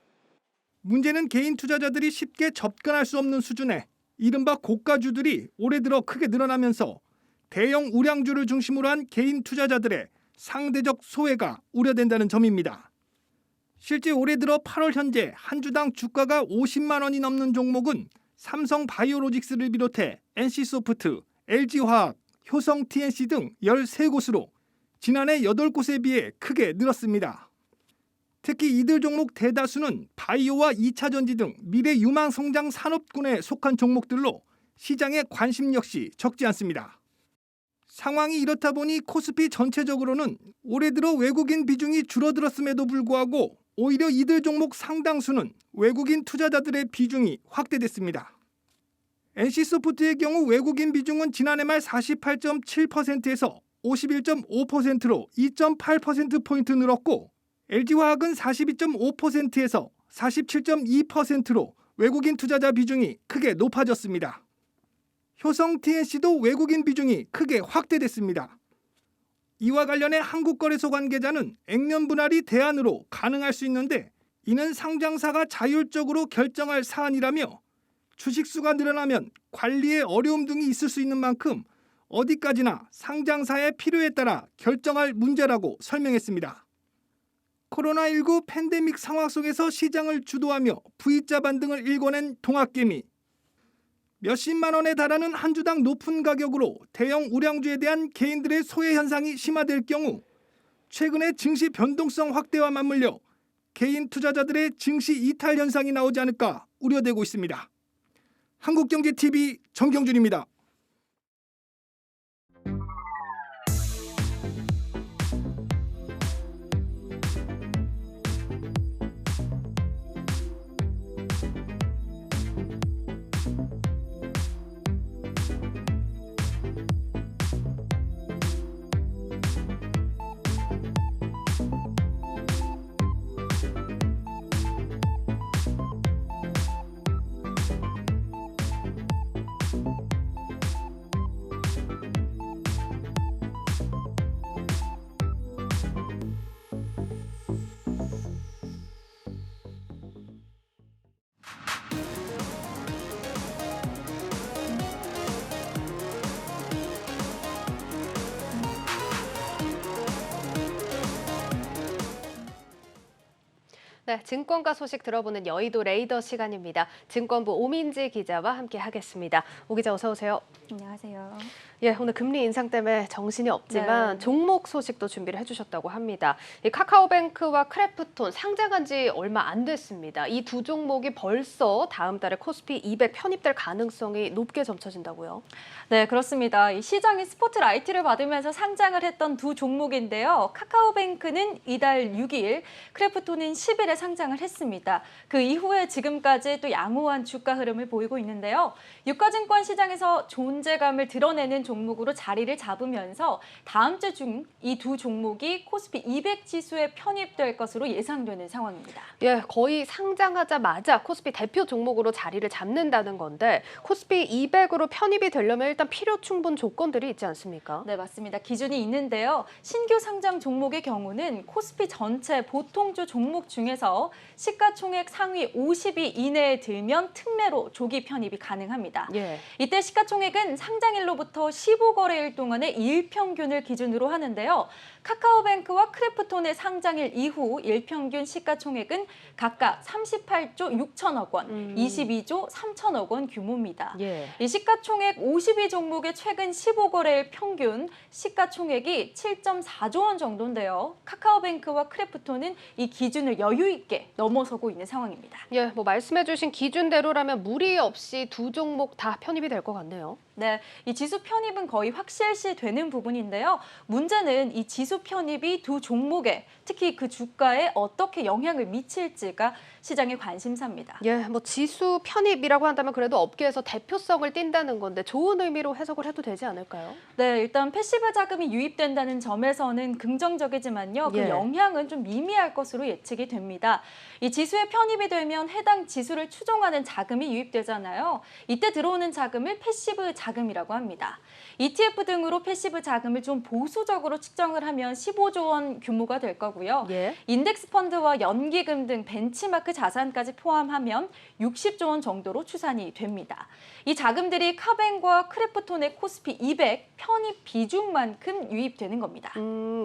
문제는 개인 투자자들이 쉽게 접근할 수 없는 수준의 이른바 고가주들이 올해 들어 크게 늘어나면서 대형 우량주를 중심으로 한 개인 투자자들의 상대적 소외가 우려된다는 점입니다. 실제 올해 들어 8월 현재 한 주당 주가가 50만 원이 넘는 종목은 삼성바이오로직스를 비롯해 NC소프트, LG화학, 효성TNC 등 13곳으로 지난해 8곳에 비해 크게 늘었습니다. 특히 이들 종목 대다수는 바이오와 2차 전지 등 미래 유망 성장 산업군에 속한 종목들로 시장의 관심 역시 적지 않습니다. 상황이 이렇다 보니 코스피 전체적으로는 올해 들어 외국인 비중이 줄어들었음에도 불구하고 오히려 이들 종목 상당수는 외국인 투자자들의 비중이 확대됐습니다. NC소프트의 경우 외국인 비중은 지난해 말 48.7%에서 51.5%로 2.8%포인트 늘었고 LG화학은 42.5%에서 47.2%로 외국인 투자자 비중이 크게 높아졌습니다. 효성TNC도 외국인 비중이 크게 확대됐습니다. 이와 관련해 한국거래소 관계자는 액면 분할이 대안으로 가능할 수 있는데 이는 상장사가 자율적으로 결정할 사안이라며 주식수가 늘어나면 관리에 어려움 등이 있을 수 있는 만큼 어디까지나 상장사의 필요에 따라 결정할 문제라고 설명했습니다. 코로나19 팬데믹 상황 속에서 시장을 주도하며 V자 반등을 일궈낸 동학개미. 몇십만 원에 달하는 한 주당 높은 가격으로 대형 우량주에 대한 개인들의 소외 현상이 심화될 경우 최근의 증시 변동성 확대와 맞물려 개인 투자자들의 증시 이탈 현상이 나오지 않을까 우려되고 있습니다. 한국경제TV 정경준입니다. 네, 증권가 소식 들어보는 여의도 레이더 시간입니다. 증권부 오민지 기자와 함께 하겠습니다. 오 기자 어서 오세요. 안녕하세요. 예, 오늘 금리 인상 때문에 정신이 없지만 네. 종목 소식도 준비를 해주셨다고 합니다. 이 카카오뱅크와 크래프톤 상장한 지 얼마 안 됐습니다. 이 두 종목이 벌써 다음 달에 코스피 200 편입될 가능성이 높게 점쳐진다고요? 네, 그렇습니다. 이 시장이 스포트라이트를 받으면서 상장을 했던 두 종목인데요. 카카오뱅크는 이달 6일, 크래프톤은 10일에 상장을 했습니다. 그 이후에 지금까지 또 양호한 주가 흐름을 보이고 있는데요. 유가증권 시장에서 존재감을 드러내는 종목으로 자리를 잡으면서 다음 주 중 이 두 종목이 코스피 200 지수에 편입될 것으로 예상되는 상황입니다. 예, 거의 상장하자마자 코스피 대표 종목으로 자리를 잡는다는 건데 코스피 200으로 편입이 되려면 일단 필요 충분 조건들이 있지 않습니까? 네, 맞습니다. 기준이 있는데요. 신규 상장 종목의 경우는 코스피 전체 보통주 종목 중에서 시가총액 상위 50위 이내에 들면 특례로 조기 편입이 가능합니다. 예. 이때 시가총액은 상장일로부터 15거래일 동안의 일평균을 기준으로 하는데요. 카카오뱅크와 크래프톤의 상장일 이후 일평균 시가총액은 각각 38조 6천억 원, 22조 3천억 원 규모입니다. 예. 이 시가총액 52 종목의 최근 15거래일 평균 시가총액이 7.4조 원 정도인데요. 카카오뱅크와 크래프톤은 이 기준을 여유 있게 넘어서고 있는 상황입니다. 예, 뭐 말씀해주신 기준대로라면 무리 없이 두 종목 다 편입이 될 것 같네요. 네, 이 지수 편입은 거의 확실시 되는 부분인데요. 문제는 이 지수 편입이 두 종목에 특히 그 주가에 어떻게 영향을 미칠지가 시장의 관심사입니다. 예, 뭐 지수 편입이라고 한다면 그래도 업계에서 대표성을 띈다는 건데 좋은 의미로 해석을 해도 되지 않을까요? 네, 일단 패시브 자금이 유입된다는 점에서는 긍정적이지만요. 그 예. 영향은 좀 미미할 것으로 예측이 됩니다. 이 지수에 편입이 되면 해당 지수를 추종하는 자금이 유입되잖아요. 이때 들어오는 자금을 패시브 자금이라고 합니다. ETF 등으로 패시브 자금을 좀 보수적으로 측정을 하면 15조 원 규모가 될 거고요. 예. 인덱스 펀드와 연기금 등 벤치마크 자산까지 포함하면 60조 원 정도로 추산이 됩니다. 이 자금들이 카뱅과 크래프톤의 코스피 200 편입 비중만큼 유입되는 겁니다.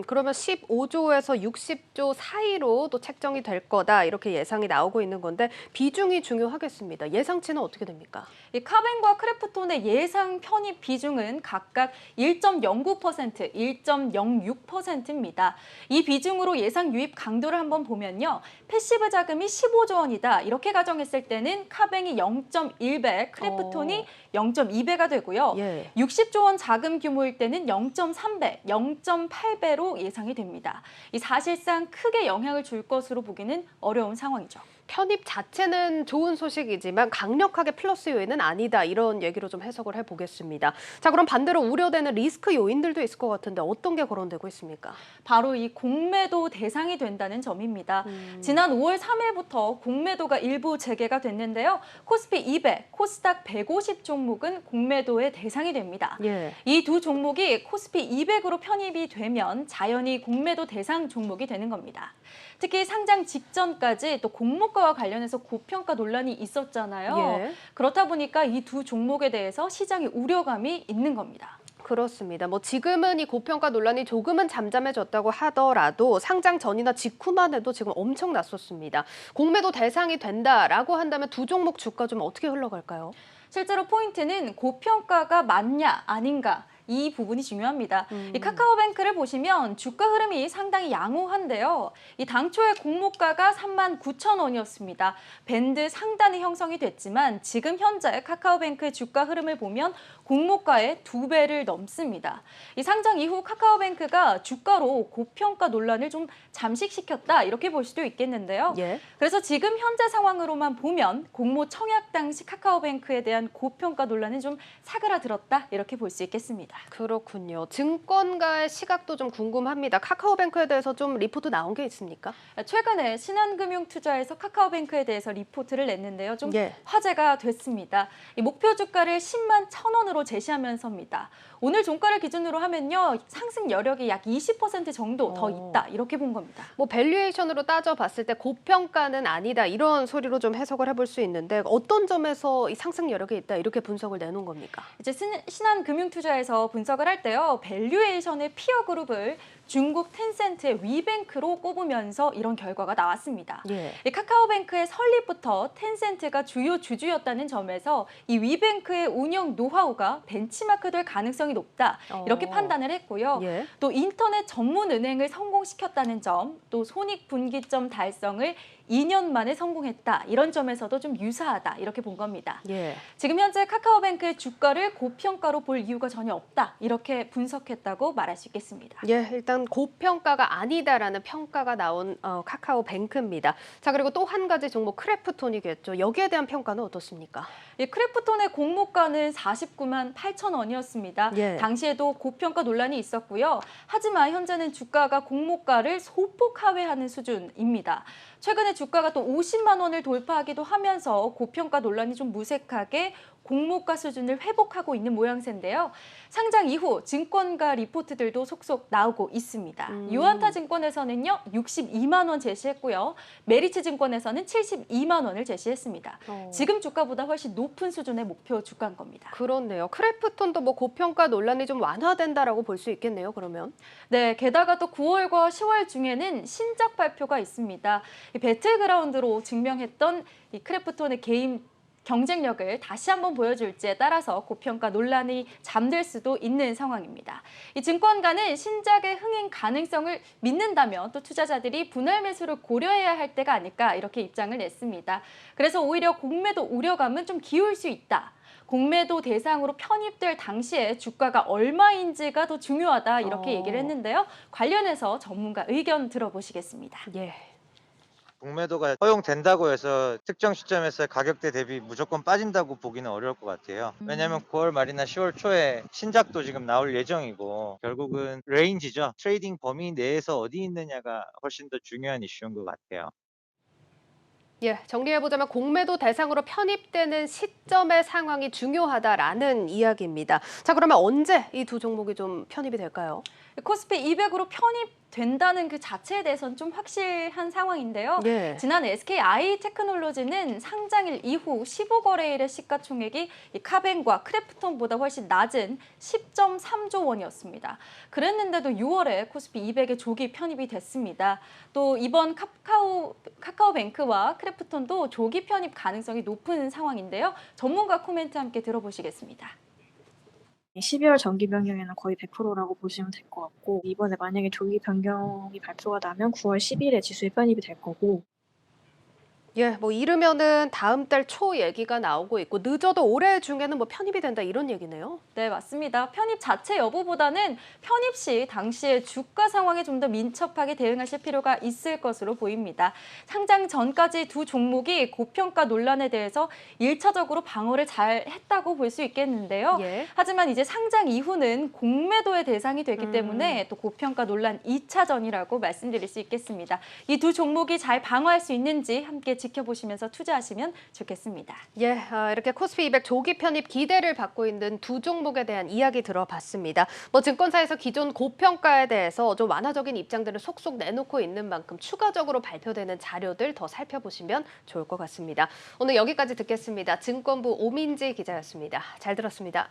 그러면 15조에서 60조 사이로 또 책정이 될 거다 이렇게 예상이 나오고 있는 건데 비중이 중요하겠습니다. 예상치는 어떻게 됩니까? 이 카뱅과 크래프톤의 예상 편입 비중은 각각 1.09%, 1.06%입니다. 이 비중으로 예상 유입 강도를 한번 보면요. 패시브 자금이 15조 원이다. 이렇게 가정했을 때는 카뱅이 0.1배, 크래프톤이 0.2배가 되고요. 60조 원 자금 규모일 때는 0.3배, 0.8배로 예상이 됩니다. 이 사실상 크게 영향을 줄 것으로 보기는 어려운 상황이죠. 편입 자체는 좋은 소식이지만 강력하게 플러스 요인은 아니다. 이런 얘기로 좀 해석을 해보겠습니다. 자, 그럼 반대로 우려되는 리스크 요인들도 있을 것 같은데 어떤 게 거론되고 있습니까? 바로 이 공매도 대상이 된다는 점입니다. 지난 5월 3일부터 공매도가 일부 재개가 됐는데요. 코스피 200, 코스닥 150 종목은 공매도의 대상이 됩니다. 이 두 종목이 코스피 200으로 편입이 되면 자연히 공매도 대상 종목이 되는 겁니다. 특히 상장 직전까지 또 공모가와 관련해서 고평가 논란이 있었잖아요. 그렇다 보니까 이 두 종목에 대해서 시장의 우려감이 있는 겁니다. 그렇습니다. 뭐 지금은 이 고평가 논란이 조금은 잠잠해졌다고 하더라도 상장 전이나 직후만 해도 지금 엄청 났었습니다. 공매도 대상이 된다라고 한다면 두 종목 주가 좀 어떻게 흘러갈까요? 실제로 포인트는 고평가가 맞냐 아닌가 이 부분이 중요합니다. 이 카카오뱅크를 보시면 주가 흐름이 상당히 양호한데요. 이 당초의 공모가가 39,000원이었습니다. 밴드 상단이 형성이 됐지만 지금 현재 카카오뱅크의 주가 흐름을 보면 공모가의 2배를 넘습니다. 이 상장 이후 카카오뱅크가 주가로 고평가 논란을 좀 잠식시켰다 이렇게 볼 수도 있겠는데요. 그래서 지금 현재 상황으로만 보면 공모 청약 당시 카카오뱅크에 대한 고평가 논란은 좀 사그라들었다 이렇게 볼 수 있겠습니다. 그렇군요. 증권가의 시각도 좀 궁금합니다. 카카오뱅크에 대해서 좀 리포트 나온 게 있습니까? 최근에 신한금융투자에서 카카오뱅크에 대해서 리포트를 냈는데요. 좀 화제가 됐습니다. 이 목표 주가를 10만 1,000원으로 제시하면서입니다. 오늘 종가를 기준으로 하면요. 상승 여력이 약 20% 정도 더 있다. 이렇게 본 겁니다. 뭐 밸류에이션으로 따져봤을 때 고평가는 아니다. 이런 소리로 좀 해석을 해볼 수 있는데 어떤 점에서 이 상승 여력이 있다. 이렇게 분석을 내놓은 겁니까? 이제 신한금융투자에서 분석을 할 때요. 밸류에이션의 피어 그룹을 중국 텐센트의 위뱅크로 꼽으면서 이런 결과가 나왔습니다. 이 카카오뱅크의 설립부터 텐센트가 주요 주주였다는 점에서 이 위뱅크의 운영 노하우가 벤치마크 될 가능성이 높다. 이렇게 판단을 했고요. 또 인터넷 전문 은행을 성공시켰다는 점, 또 손익분기점 달성을 2년 만에 성공했다. 이런 점에서도 좀 유사하다. 이렇게 본 겁니다. 지금 현재 카카오뱅크의 주가를 고평가로 볼 이유가 전혀 없다. 이렇게 분석했다고 말할 수 있겠습니다. 일단 고평가가 아니다라는 평가가 나온 카카오뱅크입니다. 자, 그리고 또 한 가지 종목 크래프톤이겠죠. 여기에 대한 평가는 어떻습니까? 크래프톤의 공모가는 49만 8,000원이었습니다. 당시에도 고평가 논란이 있었고요. 하지만 현재는 주가가 공모가를 소폭 하회하는 수준입니다. 최근에 주가가 또 50만 원을 돌파하기도 하면서 고평가 논란이 좀 무색하게 공모가 수준을 회복하고 있는 모양새인데요. 상장 이후 증권가 리포트들도 속속 나오고 있습니다. 유안타 증권에서는요. 62만 원 제시했고요. 메리츠 증권에서는 72만 원을 제시했습니다. 지금 주가보다 훨씬 높은 수준의 목표 주가인 겁니다. 그렇네요. 크래프톤도 뭐 고평가 논란이 좀 완화된다라고 볼 수 있겠네요. 그러면. 네, 게다가 또 9월과 10월 중에는 신작 발표가 있습니다. 이 배틀그라운드로 증명했던 이 크래프톤의 게임 경쟁력을 다시 한번 보여줄지에 따라서 고평가 논란이 잠들 수도 있는 상황입니다. 이 증권가는 신작의 흥행 가능성을 믿는다면 또 투자자들이 분할 매수를 고려해야 할 때가 아닐까 이렇게 입장을 냈습니다. 그래서 오히려 공매도 우려감은 좀 기울 수 있다. 공매도 대상으로 편입될 당시에 주가가 얼마인지가 더 중요하다 이렇게 얘기를 했는데요. 관련해서 전문가 의견 들어보시겠습니다. 공매도가 허용된다고 해서 특정 시점에서 가격대 대비 무조건 빠진다고 보기는 어려울 것 같아요. 왜냐하면 9월 말이나 10월 초에 신작도 지금 나올 예정이고 결국은 레인지죠. 트레이딩 범위 내에서 어디 있느냐가 훨씬 더 중요한 이슈인 것 같아요. 정리해보자면 공매도 대상으로 편입되는 시점의 상황이 중요하다라는 이야기입니다. 자, 그러면 언제 이 두 종목이 좀 편입이 될까요? 코스피 200으로 편입 된다는 그 자체에 대해서는 좀 확실한 상황인데요. 예. 지난 SKI 테크놀로지는 상장일 이후 15거래일의 시가총액이 이 카벤과 크래프톤보다 훨씬 낮은 10.3조 원이었습니다. 그랬는데도 6월에 코스피 200에 조기 편입이 됐습니다. 또 이번 카카오뱅크와 크래프톤도 조기 편입 가능성이 높은 상황인데요. 전문가 코멘트 함께 들어보시겠습니다. 12월 정기 변경에는 거의 100%라고 보시면 될 것 같고, 이번에 만약에 조기 변경이 발표가 나면 9월 10일에 지수에 편입이 될 거고. 예, 뭐 이르면은 다음 달 초 얘기가 나오고 있고 늦어도 올해 중에는 뭐 편입이 된다 이런 얘기네요. 네, 맞습니다. 편입 자체 여부보다는 편입 시 당시의 주가 상황에 좀 더 민첩하게 대응하실 필요가 있을 것으로 보입니다. 상장 전까지 두 종목이 고평가 논란에 대해서 1차적으로 방어를 잘 했다고 볼 수 있겠는데요. 예. 하지만 이제 상장 이후는 공매도의 대상이 되기 때문에 또 고평가 논란 2차전이라고 말씀드릴 수 있겠습니다. 이 두 종목이 잘 방어할 수 있는지 함께 지켜보시면서 투자하시면 좋겠습니다. 예, 이렇게 코스피 200 조기 편입 기대를 받고 있는 두 종목에 대한 이야기 들어봤습니다. 뭐 증권사에서 기존 고평가에 대해서 좀 완화적인 입장들을 속속 내놓고 있는 만큼 추가적으로 발표되는 자료들 더 살펴보시면 좋을 것 같습니다. 오늘 여기까지 듣겠습니다. 증권부 오민지 기자였습니다. 잘 들었습니다.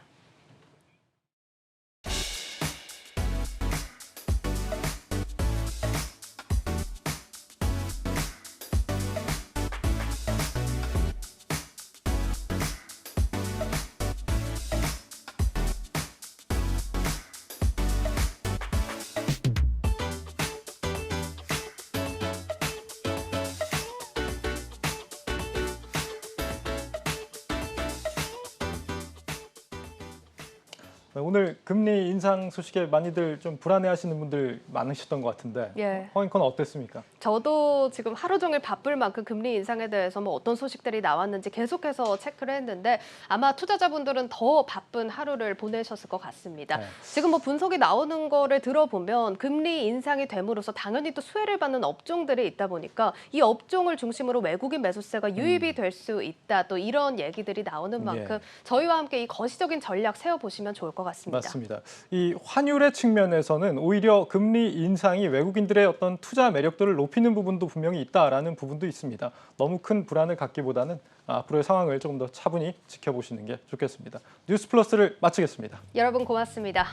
오늘 금리 인상 소식에 많이들 좀 불안해하시는 분들 많으셨던 것 같은데 예. 황인커는 어땠습니까? 저도 지금 하루 종일 바쁠 만큼 금리 인상에 대해서 뭐 어떤 소식들이 나왔는지 계속해서 체크를 했는데 아마 투자자분들은 더 바쁜 하루를 보내셨을 것 같습니다. 네. 지금 뭐 분석이 나오는 거를 들어보면 금리 인상이 됨으로써 당연히 또 수혜를 받는 업종들이 있다 보니까 이 업종을 중심으로 외국인 매수세가 유입이 될 수 있다. 또 이런 얘기들이 나오는 만큼 저희와 함께 이 거시적인 전략 세워보시면 좋을 것 같습니다. 맞습니다. 이 환율의 측면에서는 오히려 금리 인상이 외국인들의 어떤 투자 매력도를 높이는 부분도 분명히 있다라는 부분도 있습니다. 너무 큰 불안을 갖기보다는 앞으로의 상황을 조금 더 차분히 지켜보시는 게 좋겠습니다. 뉴스플러스를 마치겠습니다. 여러분 고맙습니다.